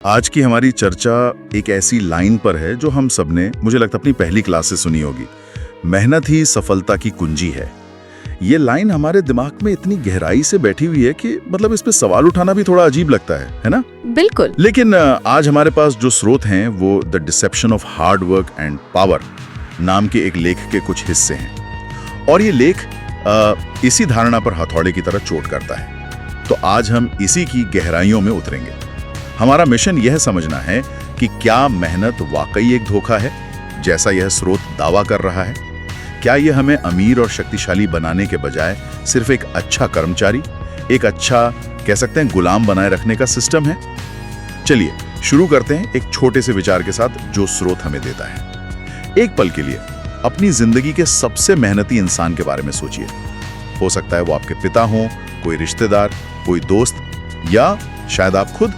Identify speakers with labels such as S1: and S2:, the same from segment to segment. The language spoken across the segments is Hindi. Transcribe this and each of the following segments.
S1: आज की हमारी चर्चा एक ऐसी लाइन पर है जो हम सबने, मुझे लगता है, अपनी पहली क्लास से सुनी होगी। मेहनत ही सफलता की कुंजी है। ये लाइन हमारे दिमाग में इतनी गहराई से बैठी हुई है कि मतलब इस पे सवाल उठाना भी थोड़ा अजीब लगता है ना?
S2: बिल्कुल।
S1: लेकिन आज हमारे पास जो स्रोत हैं वो the deception of hard work and power नाम के एक लेख के कुछ हिस्से हैं, और ये लेख इसी धारणा पर हथौड़े की तरह चोट करता है। तो आज हम इसी की गहराइयों में उतरेंगे। हमारा मिशन यह समझना है कि क्या मेहनत वाकई एक धोखा है, जैसा यह स्रोत दावा कर रहा है? क्या यह हमें अमीर और शक्तिशाली बनाने के बजाय सिर्फ एक अच्छा कर्मचारी, एक अच्छा, कह सकते हैं, गुलाम बनाए रखने का सिस्टम है? चलिए शुरू करते हैं एक छोटे से विचार के साथ जो स्रोत हमें देता है। एक पल के लिए अपनी जिंदगी के सबसे मेहनती इंसान के बारे में सोचिए। हो सकता है वो आपके पिता हों, कोई रिश्तेदार, कोई दोस्त, या शायद आप खुद।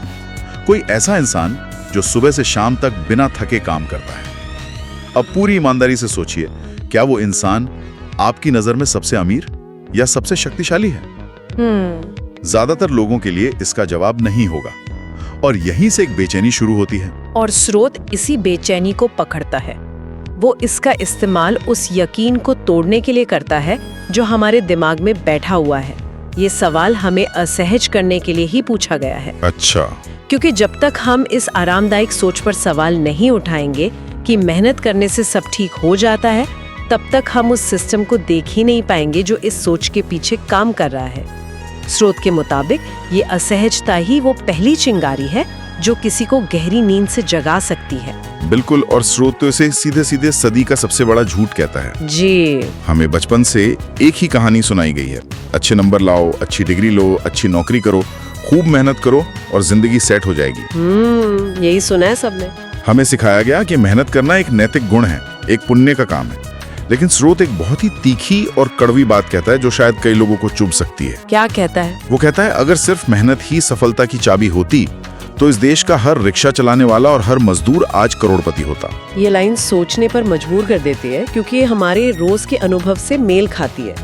S1: कोई ऐसा इंसान जो सुबह से शाम तक बिना थके काम करता है। अब पूरी ईमानदारी से सोचिए, क्या वो इंसान आपकी नजर में सबसे अमीर या सबसे शक्तिशाली है? ज्यादातर लोगों के लिए इसका जवाब नहीं होगा, और यहीं से एक बेचैनी शुरू होती है।
S2: और स्रोत इसी बेचैनी को पकड़ता है। वो इसका इस्तेमाल उस यकीन को तोड़ने के लिए करता है जो हमारे दिमाग में बैठा हुआ है। ये सवाल हमें असहज करने के लिए ही पूछा गया है।
S1: अच्छा।
S2: क्योंकि जब तक हम इस आरामदायक सोच पर सवाल नहीं उठाएंगे कि मेहनत करने से सब ठीक हो जाता है, तब तक हम उस सिस्टम को देख ही नहीं पाएंगे जो इस सोच के पीछे काम कर रहा है। स्रोत के मुताबिक ये असहजता ही वो पहली चिंगारी है जो किसी को गहरी नींद से जगा सकती है।
S1: बिल्कुल, और स्रोत तो इसे सीधे सीधे सदी का सबसे बड़ा झूठ कहता है।
S2: जी।
S1: हमें बचपन से एक ही कहानी सुनाई गई है, अच्छे नंबर लाओ, अच्छी डिग्री लो, अच्छी नौकरी करो, खूब मेहनत करो और जिंदगी सेट हो जाएगी।
S2: यही सुना है सबने।
S1: हमें सिखाया गया कि मेहनत करना एक नैतिक गुण है, एक पुण्य का काम है। लेकिन स्रोत एक बहुत ही तीखी और कड़वी बात कहता है जो शायद कई लोगों को चुभ सकती है।
S2: क्या कहता है?
S1: वो कहता है, अगर सिर्फ मेहनत ही सफलता की चाबी होती तो इस देश का हर रिक्शा चलाने वाला और हर मजदूर आज करोड़पति होता।
S2: ये लाइन सोचने पर मजबूर कर देती है, क्योंकि ये हमारे रोज के अनुभव से मेल खाती है।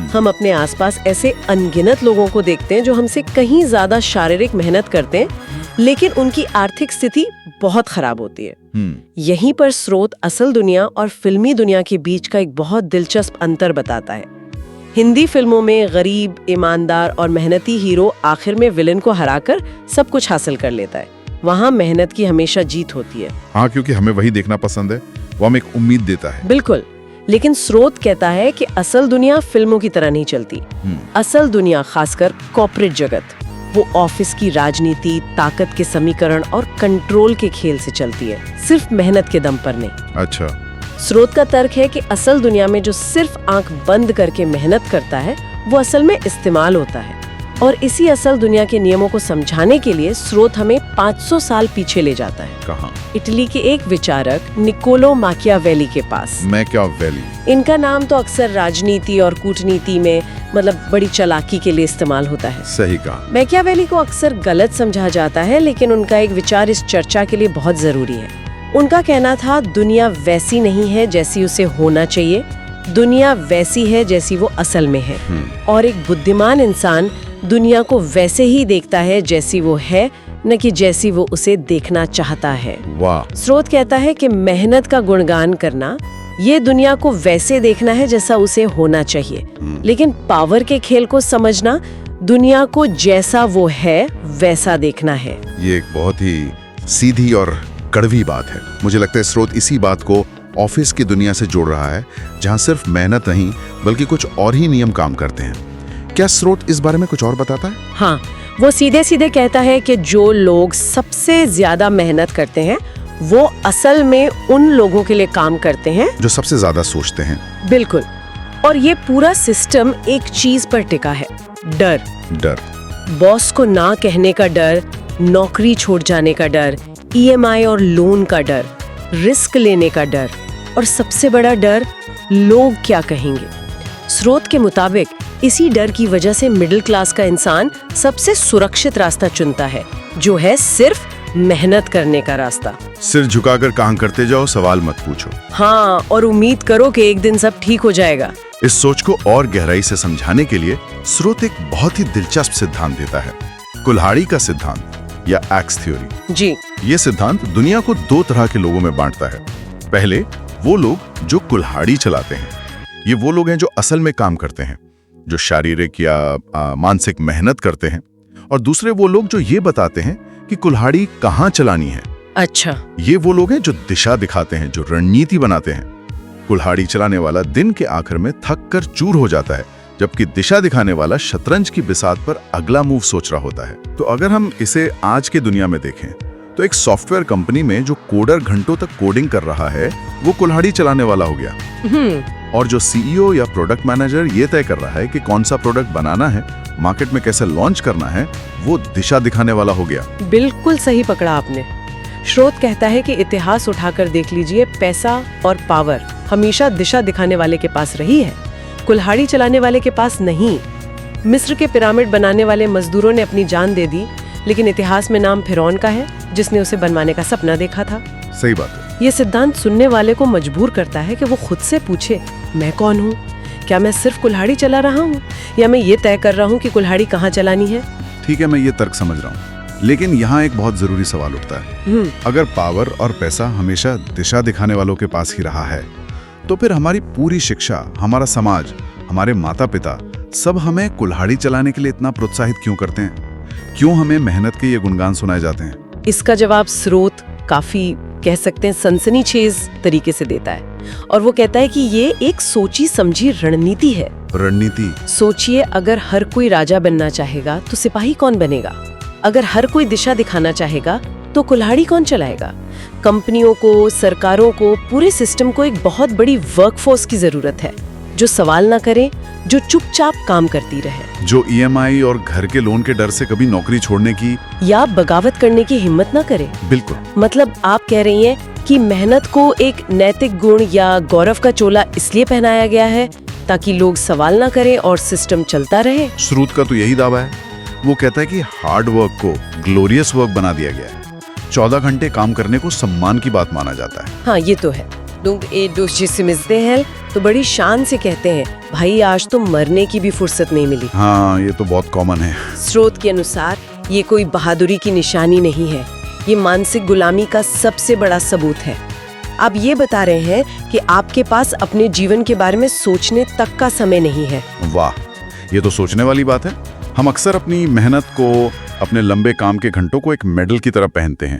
S2: हम अपने आसपास ऐसे अनगिनत लोगों को देखते हैं जो हमसे कहीं ज्यादा शारीरिक मेहनत करते हैं, लेकिन उनकी आर्थिक स्थिति बहुत खराब होती है। यहीं पर स्रोत असल दुनिया और फिल्मी दुनिया के बीच का एक बहुत दिलचस्प अंतर बताता है। हिंदी फिल्मों में गरीब, ईमानदार और मेहनती हीरो आखिर में विलेन को हराकर सब कुछ हासिल कर लेता है। वहाँ मेहनत की हमेशा जीत होती है।
S1: हाँ, क्योंकि हमें वही देखना पसंद है, वो हमें एक उम्मीद देता है।
S2: बिल्कुल। लेकिन स्रोत कहता है कि असल दुनिया फिल्मों की तरह नहीं चलती। असल दुनिया, खासकर कॉर्पोरेट जगत, वो ऑफिस की राजनीति, ताकत के समीकरण और कंट्रोल के खेल से चलती है, सिर्फ मेहनत के दम पर नहीं।
S1: अच्छा।
S2: स्रोत का तर्क है कि असल दुनिया में जो सिर्फ आंख बंद करके मेहनत करता है वो असल में इस्तेमाल होता है। और इसी असल दुनिया के नियमों को समझाने के लिए स्रोत हमें 500 साल पीछे ले जाता है।
S1: कहाँ?
S2: इटली के एक विचारक निकोलो माकियावेली के पास।
S1: मैकियावेली।
S2: इनका नाम तो अक्सर राजनीति और कूटनीति में मतलब बड़ी चालाकी के लिए इस्तेमाल होता है।
S1: सही कहा।
S2: मैकियावेली को अक्सर गलत समझा जाता है, लेकिन उनका एक विचार इस चर्चा के लिए बहुत जरूरी है। उनका कहना था, दुनिया वैसी नहीं है जैसी उसे होना चाहिए, दुनिया वैसी है जैसी वो असल में है। और एक बुद्धिमान इंसान दुनिया को वैसे ही देखता है जैसी वो है, न कि जैसी वो उसे देखना चाहता है।
S1: वाह।
S2: स्रोत कहता है कि मेहनत का गुणगान करना, ये दुनिया को वैसे देखना है जैसा उसे होना चाहिए, लेकिन पावर के खेल को समझना, दुनिया को जैसा वो है वैसा देखना है।
S1: ये एक बहुत ही सीधी और कड़वी बात है। मुझे लगता है स्रोत इसी बात को ऑफिस की दुनिया से जोड़ रहा है, जहां सिर्फ मेहनत नहीं बल्कि कुछ और ही नियम काम करते हैं। क्या स्रोत इस बारे में कुछ और बताता है?
S2: हाँ, वो सीधे सीधे कहता है कि जो लोग सबसे ज्यादा मेहनत करते हैं वो असल में उन लोगों के लिए काम करते हैं
S1: जो सबसे ज्यादा सोचते हैं।
S2: बिल्कुल। और ये पूरा सिस्टम एक चीज पर टिका है, डर।
S1: डर।
S2: बॉस को ना कहने का डर, नौकरी छोड़ जाने का डर, EMI और लोन का डर, रिस्क लेने का डर, और सबसे बड़ा डर, लोग क्या कहेंगे। स्रोत के मुताबिक इसी डर की वजह से मिडिल क्लास का इंसान सबसे सुरक्षित रास्ता चुनता है, जो है सिर्फ मेहनत करने का रास्ता।
S1: सिर झुकाकर काम करते जाओ, सवाल मत पूछो।
S2: हाँ, और उम्मीद करो कि एक दिन सब ठीक हो जाएगा।
S1: इस सोच को और गहराई से समझाने के लिए स्रोत एक बहुत ही दिलचस्प सिद्धांत देता है, कुल्हाड़ी का सिद्धांत। या एक्स थ्योरी।
S2: जी।
S1: ये सिद्धांत दुनिया को दो तरह के लोगों में बांटता है। पहले वो लोग जो कुल्हाड़ी चलाते हैं, ये वो लोग हैं जो असल में काम करते हैं, जो शारीरिक या मानसिक मेहनत करते हैं। और दूसरे वो लोग जो ये बताते हैं कि कुल्हाड़ी कहाँ चलानी है।
S2: अच्छा।
S1: ये वो लोग हैं जो दिशा दिखाते हैं, जो रणनीति बनाते हैं। कुल्हाड़ी चलाने वाला दिन के आखिर में थक कर चूर हो जाता है, जबकि दिशा दिखाने वाला शतरंज की बिसात पर अगला मूव सोच रहा होता है। तो अगर हम इसे आज के दुनिया में देखें तो एक सॉफ्टवेयर कंपनी में जो कोडर घंटों तक कोडिंग कर रहा है वो कुल्हाड़ी चलाने वाला हो गया। और जो सीईओ या प्रोडक्ट मैनेजर ये तय कर रहा है कि कौन सा प्रोडक्ट बनाना है, मार्केट में कैसे लॉन्च करना है, वो दिशा दिखाने वाला हो गया।
S2: बिल्कुल सही पकड़ा आपने। स्रोत कहता है कि इतिहास उठाकर देख लीजिए, पैसा और पावर हमेशा दिशा दिखाने वाले के पास रही है, कुल्हाड़ी चलाने वाले के पास नहीं। मिस्र के पिरामिड बनाने वाले मजदूरों ने अपनी जान दे दी, लेकिन इतिहास में नाम फिरौन का है, जिसने उसे बनवाने का सपना देखा था।
S1: सही बात है।
S2: ये सिद्धांत सुनने वाले को मजबूर करता है कि वो खुद से पूछे, मैं कौन हूँ? क्या मैं सिर्फ कुल्हाड़ी चला रहा हूँ, या मैं ये तय कर रहा हूँ कि कुल्हाड़ी कहाँ चलानी है?
S1: ठीक है, मैं ये तर्क समझ रहा हूँ, लेकिन यहाँ एक बहुत जरूरी सवाल उठता है। अगर पावर और पैसा हमेशा दिशा दिखाने वालों के पास ही रहा है, तो फिर हमारी पूरी शिक्षा, हमारा समाज, हमारे माता पिता सब हमें कुल्हाड़ी चलाने के लिए इतना प्रोत्साहित क्यों करते हैं? क्यों हमें मेहनत के ये गुणगान सुनाए जाते हैं?
S2: इसका जवाब स्रोत काफी, कह सकते हैं, सनसनीखेज तरीके से देता है। और वो कहता है कि ये एक सोची समझी रणनीति है।
S1: रणनीति?
S2: सोचिए, अगर हर कोई राजा बनना चाहेगा तो सिपाही कौन बनेगा? अगर हर कोई दिशा दिखाना चाहेगा तो कुल्हाड़ी कौन चलाएगा? कंपनियों को, सरकारों को, पूरे सिस्टम को एक बहुत बड़ी वर्कफोर्स की जरूरत है, जो सवाल ना करे, जो चुपचाप काम करती रहे,
S1: जो ईएमआई और घर के लोन के डर से कभी नौकरी छोड़ने की
S2: या बगावत करने की हिम्मत ना करे।
S1: बिल्कुल।
S2: मतलब आप कह रही हैं कि मेहनत को एक नैतिक गुण या गौरव का चोला इसलिए पहनाया गया है ताकि लोग सवाल ना करें और सिस्टम चलता रहे।
S1: स्रोत का तो यही दावा है। वो कहता है कि हार्ड वर्क को ग्लोरियस वर्क बना दिया गया है। 14 घंटे काम करने को सम्मान की बात माना जाता है।
S2: हाँ, ये तो है। लोग से मिलते हैं तो बड़ी शान से कहते हैं, भाई आज तो मरने की भी फुर्सत नहीं मिली।
S1: हाँ, ये तो बहुत कॉमन है।
S2: स्रोत के अनुसार ये कोई बहादुरी की निशानी नहीं है, ये मानसिक गुलामी का सबसे बड़ा सबूत है। आप ये बता रहे हैं कि आपके पास अपने जीवन के बारे में सोचने तक का समय नहीं है।
S1: वाह, ये तो सोचने वाली बात है। हम अक्सर अपनी मेहनत को, अपने लंबे काम के घंटों को एक मेडल की तरह पहनते हैं।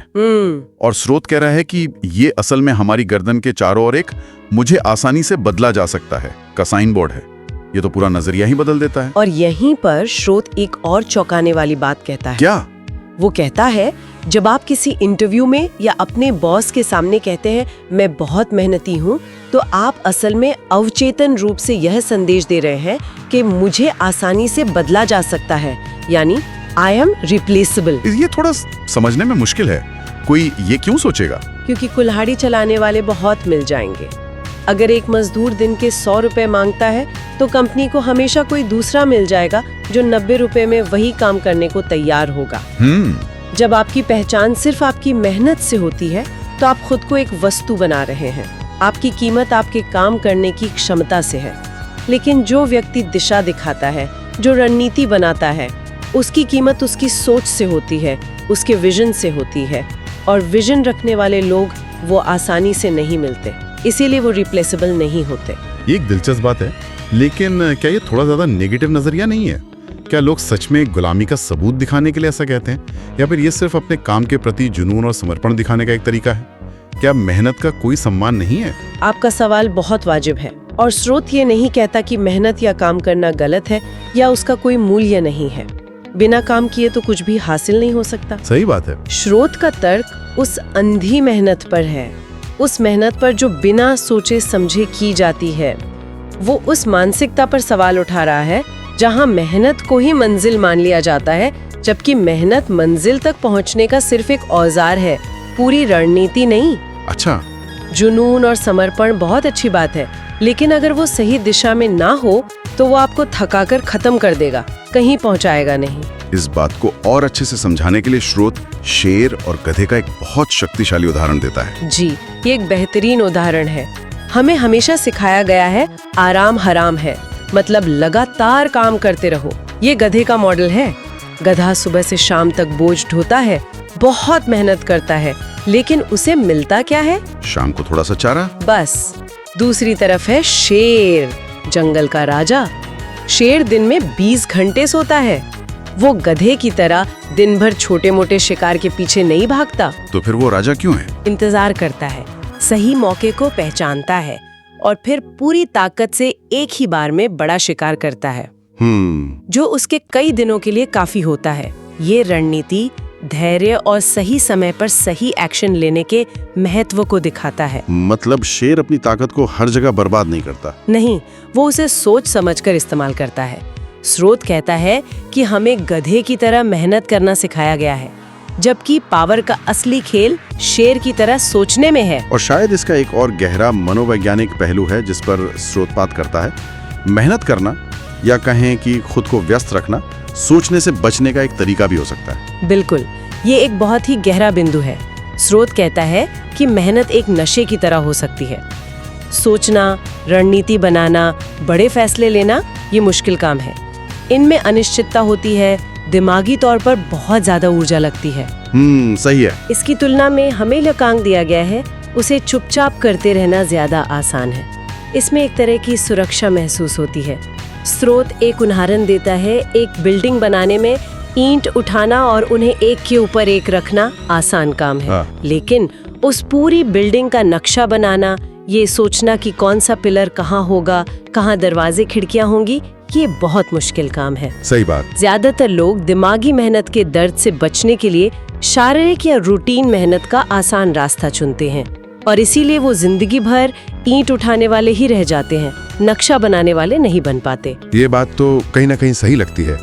S1: और स्रोत कह रहा है कि ये असल में हमारी गर्दन के चारों ओर एक मुझे आसानी से बदला जा सकता है का साइन बोर्ड है। ये तो पूरा नजरिया ही बदल देता है।
S2: और यहीं पर स्रोत एक और चौंकाने वाली बात कहता है।
S1: क्या?
S2: वो कहता है, जब आप किसी इंटरव्यू में या अपने बॉस के सामने कहते हैं मैं बहुत मेहनती हूँ, तो आप असल में अवचेतन रूप से यह संदेश दे रहे हैं कि मुझे आसानी से बदला जा सकता है, यानी आई एम रिप्लेसेबल।
S1: ये थोड़ा समझने में मुश्किल है। कोई ये क्यों सोचेगा?
S2: क्योंकि कुल्हाड़ी चलाने वाले बहुत मिल जाएंगे। अगर एक मजदूर दिन के 100 रुपए मांगता है तो कंपनी को हमेशा कोई दूसरा मिल जाएगा जो 90 रुपए में वही काम करने को तैयार होगा। जब आपकी पहचान सिर्फ आपकी मेहनत से होती है तो आप खुद को एक वस्तु बना रहे हैं। आपकी कीमत आपके काम करने की क्षमता से है। लेकिन जो व्यक्ति दिशा दिखाता है, जो रणनीति बनाता है, उसकी कीमत उसकी सोच से होती है, उसके विजन से होती है। और विजन रखने वाले लोग वो आसानी से नहीं मिलते, इसीलिए वो रिप्लेसेबल नहीं होते।
S3: ये एक दिलचस्प बात है, लेकिन क्या ये थोड़ा ज्यादा नेगेटिव नजरिया नहीं है? क्या लोग सच में गुलामी का सबूत दिखाने के लिए ऐसा कहते हैं, या फिर ये सिर्फ अपने काम के प्रति जुनून और समर्पण दिखाने का एक तरीका है? क्या मेहनत का कोई सम्मान नहीं है?
S2: आपका सवाल बहुत वाजिब है, और स्रोत ये नहीं कहता कि मेहनत या काम करना गलत है या उसका कोई मूल्य नहीं है। बिना काम किए तो कुछ भी हासिल नहीं हो सकता।
S3: सही बात है।
S2: स्रोत का तर्क उस अंधी मेहनत पर है, उस मेहनत पर जो बिना सोचे समझे की जाती है। वो उस मानसिकता पर सवाल उठा रहा है जहां मेहनत को ही मंजिल मान लिया जाता है, जबकि मेहनत मंजिल तक पहुंचने का सिर्फ एक औजार है, पूरी रणनीति नहीं।
S1: अच्छा,
S2: जुनून और समर्पण बहुत अच्छी बात है, लेकिन अगर वो सही दिशा में ना हो तो वो आपको थकाकर खत्म कर देगा, कहीं पहुंचाएगा नहीं।
S1: इस बात को और अच्छे से समझाने के लिए स्रोत शेर और गधे का एक बहुत शक्तिशाली उदाहरण देता है।
S2: जी, ये एक बेहतरीन उदाहरण है। हमें हमेशा सिखाया गया है आराम हराम है, मतलब लगातार काम करते रहो। ये गधे का मॉडल है। गधा सुबह से शाम तक बोझ ढोता है, बहुत मेहनत करता है, लेकिन उसे मिलता क्या है?
S1: शाम को थोड़ा सा चारा।
S2: बस। दूसरी तरफ है शेर, जंगल का राजा। शेर दिन में 20 घंटे सोता है। वो गधे की तरह दिन भर छोटे मोटे शिकार के पीछे नहीं भागता।
S1: तो फिर वो राजा क्यों है?
S2: इंतजार करता है, सही मौके को पहचानता है और फिर पूरी ताकत से एक ही बार में बड़ा शिकार करता है, जो उसके कई दिनों के लिए काफी होता है। ये रणनीति धैर्य और सही समय पर सही एक्शन लेने के महत्व को दिखाता है।
S4: मतलब शेर अपनी ताकत को हर जगह बर्बाद नहीं करता।
S2: नहीं, वो उसे सोच समझकर इस्तेमाल करता है। स्रोत कहता है कि हमें गधे की तरह मेहनत करना सिखाया गया है, जबकि पावर का असली खेल शेर की तरह सोचने में है।
S4: और शायद इसका एक और गहरा मनोवैज्ञानिक पहलू है जिस पर स्रोतपात करता है। मेहनत करना या कहें कि खुद को व्यस्त रखना सोचने से बचने का एक तरीका भी हो सकता है।
S2: बिल्कुल, ये एक बहुत ही गहरा बिंदु है। स्रोत कहता है कि मेहनत एक नशे की तरह हो सकती है। सोचना, रणनीति बनाना, बड़े फैसले लेना, ये मुश्किल काम है। इनमें अनिश्चितता होती है, दिमागी तौर पर बहुत ज्यादा ऊर्जा लगती है।
S4: सही है।
S2: इसकी तुलना में हमें जो काम दिया गया है उसे चुपचाप करते रहना ज्यादा आसान है। इसमें एक तरह की सुरक्षा महसूस होती है। स्रोत एक उदाहरण देता है, एक बिल्डिंग बनाने में ईंट उठाना और उन्हें एक के ऊपर एक रखना आसान काम है, लेकिन उस पूरी बिल्डिंग का नक्शा बनाना, ये सोचना कि कौन सा पिलर कहाँ होगा, कहाँ दरवाजे खिड़कियाँ होंगी, ये बहुत मुश्किल काम है।
S3: सही बात।
S2: ज्यादातर लोग दिमागी मेहनत के दर्द से बचने के लिए शारीरिक या रूटीन मेहनत का आसान रास्ता चुनते हैं और इसीलिए वो जिंदगी भर ईंट उठाने वाले ही रह जाते हैं, नक्शा बनाने वाले नहीं बन पाते।
S5: ये बात तो कहीं ना कहीं सही लगती है।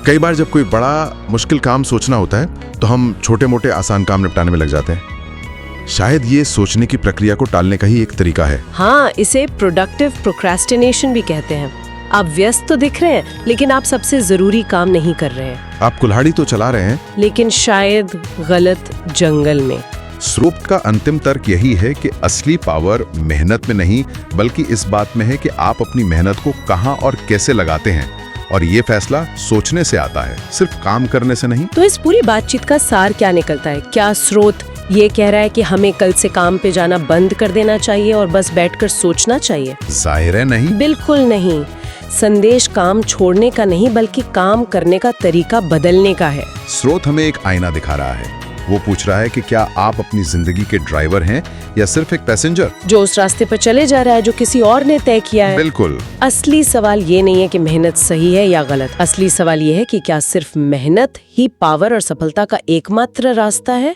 S5: कई बार जब कोई बड़ा मुश्किल काम सोचना होता है तो हम छोटे मोटे आसान काम निपटाने में लग जाते हैं। शायद ये सोचने की प्रक्रिया को टालने का ही एक तरीका है।
S2: हाँ, इसे प्रोडक्टिव प्रोक्रेस्टिनेशन भी कहते हैं। आप व्यस्त तो दिख रहे हैं, लेकिन आप सबसे जरूरी काम नहीं कर रहे हैं।
S5: आप कुल्हाड़ी तो चला रहे हैं,
S2: लेकिन शायद गलत जंगल में।
S3: स्रोत का अंतिम तर्क यही है कि असली पावर मेहनत में नहीं, बल्कि इस बात में है कि आप अपनी मेहनत को कहां और कैसे लगाते हैं, और ये फैसला सोचने से आता है, सिर्फ काम करने से नहीं।
S2: तो इस पूरी बातचीत का सार क्या निकलता है? क्या स्रोत ये कह रहा है कि हमें कल से काम पे जाना बंद कर देना चाहिए और बस बैठकर सोचना चाहिए?
S3: जाहिर है नहीं।
S2: बिल्कुल नहीं। संदेश काम छोड़ने का नहीं, बल्कि काम करने का तरीका बदलने का है।
S3: स्रोत हमें एक आईना दिखा रहा है। वो पूछ रहा है कि क्या आप अपनी जिंदगी के ड्राइवर हैं या सिर्फ एक पैसेंजर
S2: जो उस रास्ते पर चले जा रहा है जो किसी और ने तय किया है।
S3: बिल्कुल।
S2: असली सवाल ये नहीं है कि मेहनत सही है या गलत। असली सवाल ये है कि क्या सिर्फ मेहनत ही पावर और सफलता का एकमात्र रास्ता है?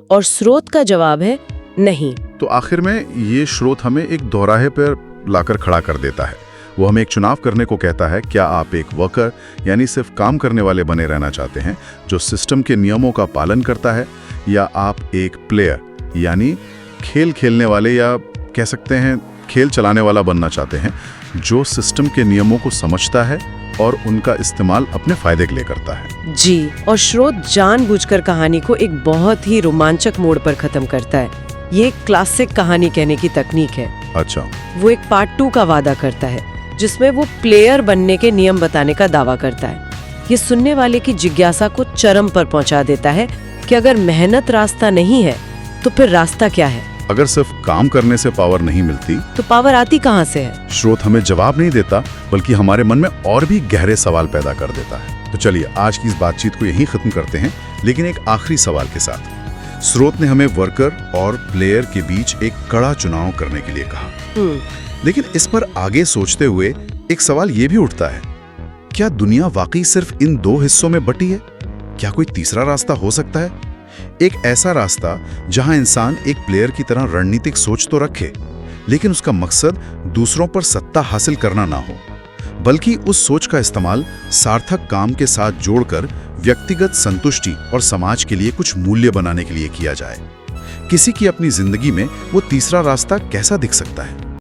S2: और स्रोत का जवाब है नहीं।
S1: तो आखिर में ये स्रोत हमें एक दोराहे पर लाकर खड़ा कर देता है। वो हमें एक चुनाव करने को कहता है। क्या आप एक वर्कर यानी सिर्फ काम करने वाले बने रहना चाहते हैं जो सिस्टम के नियमों का पालन करता है, या आप एक प्लेयर यानी खेल खेलने वाले या कह सकते हैं खेल चलाने वाला बनना चाहते हैं जो सिस्टम के नियमों को समझता है और उनका इस्तेमाल अपने फायदे के लिए करता है?
S2: जी, और स्रोत जानबूझकर कहानी को एक बहुत ही रोमांचक मोड़ पर खत्म करता है। ये एक क्लासिक कहानी कहने की तकनीक है।
S1: अच्छा।
S2: वो एक पार्ट 2 का वादा करता है जिसमें वो प्लेयर बनने के नियम बताने का दावा करता है। ये सुनने वाले की जिज्ञासा को चरम पर पहुंचा देता है कि अगर मेहनत रास्ता नहीं है तो फिर रास्ता क्या है?
S1: अगर सिर्फ काम करने से पावर नहीं मिलती
S2: तो पावर आती कहाँ से है?
S1: स्रोत हमें जवाब नहीं देता, बल्कि हमारे मन में और भी गहरे सवाल पैदा कर देता है। तो चलिए आज की इस बातचीत को यहीं खत्म करते हैं, लेकिन एक आखिरी सवाल के साथ। स्रोत ने हमें वर्कर और प्लेयर के बीच एक कड़ा चुनाव करने के लिए कहा, लेकिन इस पर आगे सोचते हुए एक सवाल ये भी उठता है, क्या दुनिया वाकई सिर्फ इन दो हिस्सों में बटी है? क्या कोई तीसरा रास्ता हो सकता है? एक ऐसा रास्ता जहां इंसान एक प्लेयर की तरह रणनीतिक सोच तो रखे, लेकिन उसका मकसद दूसरों पर सत्ता हासिल करना ना हो, बल्कि उस सोच का इस्तेमाल सार्थक काम के साथ जोड़कर व्यक्तिगत संतुष्टि और समाज के लिए कुछ मूल्य बनाने के लिए किया जाए। किसी की अपनी जिंदगी में वो तीसरा रास्ता कैसा दिख सकता है?